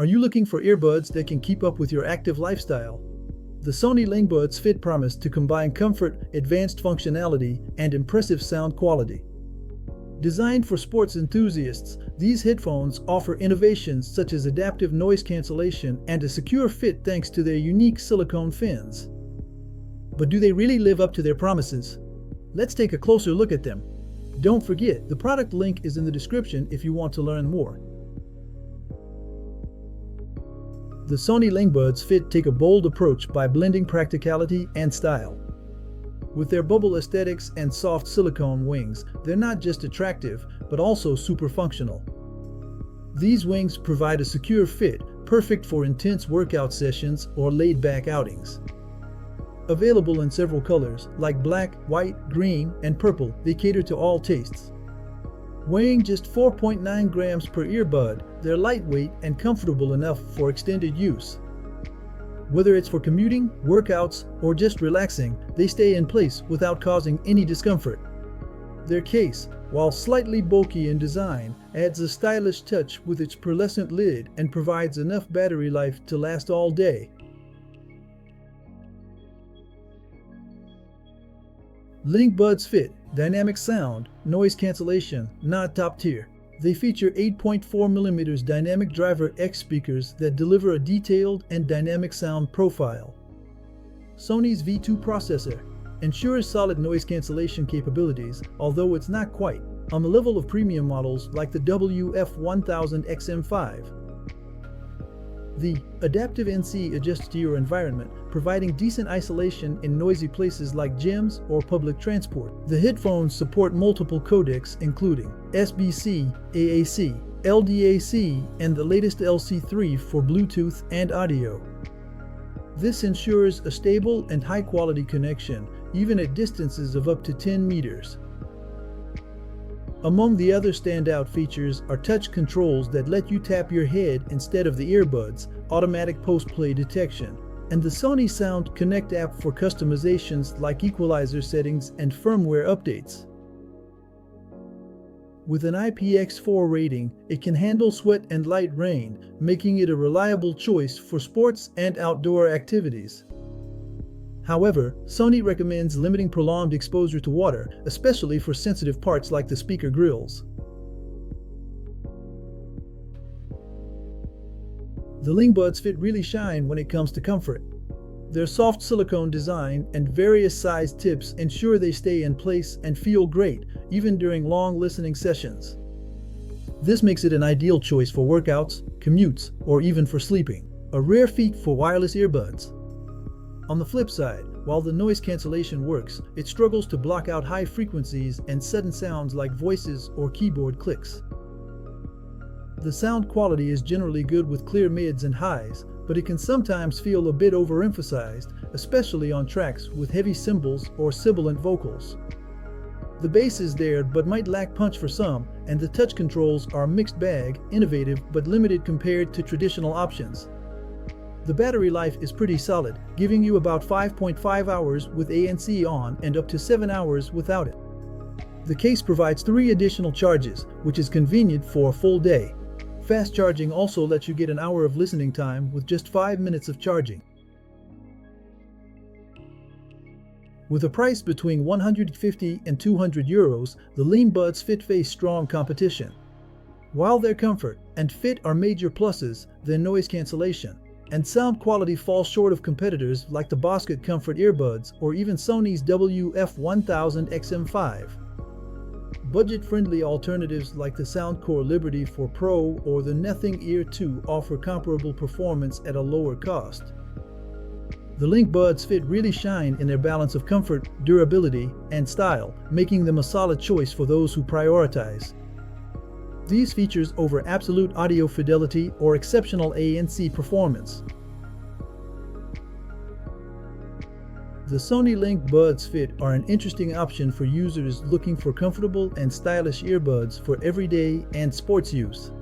Are you looking for earbuds that can keep up with your active lifestyle? The Sony LinkBuds Fit promise to combine comfort, advanced functionality, and impressive sound quality. Designed for sports enthusiasts, these headphones offer innovations such as adaptive noise cancellation and a secure fit thanks to their unique silicone fins. But do they really live up to their promises? Let's take a closer look at them. Don't forget, the product link is in the description if you want to learn more. The Sony LinkBuds Fit take a bold approach by blending practicality and style. With their bubble aesthetics and soft silicone wings, they're not just attractive, but also super functional. These wings provide a secure fit, perfect for intense workout sessions or laid-back outings. Available in several colors, like black, white, green, and purple, they cater to all tastes. Weighing just 4.9 grams per earbud, they're lightweight and comfortable enough for extended use. Whether it's for commuting, workouts, or just relaxing, they stay in place without causing any discomfort. Their case, while slightly bulky in design, adds a stylish touch with its pearlescent lid and provides enough battery life to last all day. LinkBuds Fit, dynamic sound, noise cancellation, not top tier. They feature 8.4mm dynamic driver X speakers that deliver a detailed and dynamic sound profile. Sony's V2 processor ensures solid noise cancellation capabilities, although it's not quite on the level of premium models like the WF-1000XM5. The adaptive NC adjusts to your environment, providing decent isolation in noisy places like gyms or public transport. The headphones support multiple codecs including SBC, AAC, LDAC, and the latest LC3 for Bluetooth and audio. This ensures a stable and high-quality connection, even at distances of up to 10 meters. Among the other standout features are touch controls that let you tap your head instead of the earbuds, automatic post-play detection, and the Sony Sound Connect app for customizations like equalizer settings and firmware updates. With an IPX4 rating, it can handle sweat and light rain, making it a reliable choice for sports and outdoor activities. However, Sony recommends limiting prolonged exposure to water, especially for sensitive parts like the speaker grills. The LinkBuds Fit really shine when it comes to comfort. Their soft silicone design and various size tips ensure they stay in place and feel great, even during long listening sessions. This makes it an ideal choice for workouts, commutes, or even for sleeping. A rare feat for wireless earbuds. On the flip side, while the noise cancellation works, it struggles to block out high frequencies and sudden sounds like voices or keyboard clicks. The sound quality is generally good with clear mids and highs, but it can sometimes feel a bit overemphasized, especially on tracks with heavy cymbals or sibilant vocals. The bass is there but might lack punch for some, and the touch controls are a mixed bag, innovative but limited compared to traditional options. The battery life is pretty solid, giving you about 5.5 hours with ANC on and up to 7 hours without it. The case provides 3 additional charges, which is convenient for a full day. Fast charging also lets you get an hour of listening time with just 5 minutes of charging. With a price between 150 and 200 euros, the LinkBuds Fit face strong competition. While their comfort and fit are major pluses, their noise cancellation and sound quality falls short of competitors like the Boscat Comfort Earbuds or even Sony's WF-1000XM5. Budget-friendly alternatives like the Soundcore Liberty 4 Pro or the Nothing Ear 2 offer comparable performance at a lower cost. The LinkBuds Fit really shine in their balance of comfort, durability, and style, making them a solid choice for those who prioritize these features over absolute audio fidelity or exceptional ANC performance. The Sony LinkBuds Fit are an interesting option for users looking for comfortable and stylish earbuds for everyday and sports use.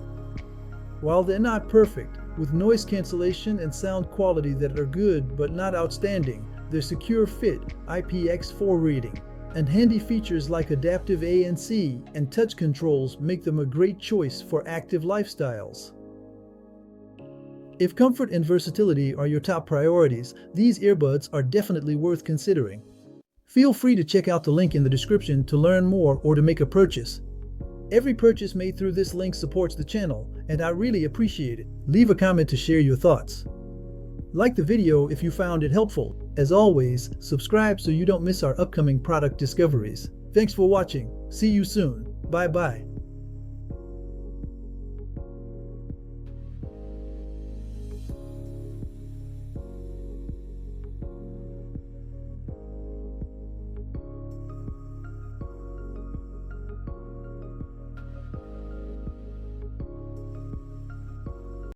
While they're not perfect, with noise cancellation and sound quality that are good but not outstanding, their secure fit, IPX4 rating, and handy features like adaptive ANC and touch controls make them a great choice for active lifestyles. If comfort and versatility are your top priorities, these earbuds are definitely worth considering. Feel free to check out the link in the description to learn more or to make a purchase. Every purchase made through this link supports the channel, and I really appreciate it. Leave a comment to share your thoughts. Like the video if you found it helpful. As always, subscribe so you don't miss our upcoming product discoveries. Thanks for watching. See you soon. Bye bye.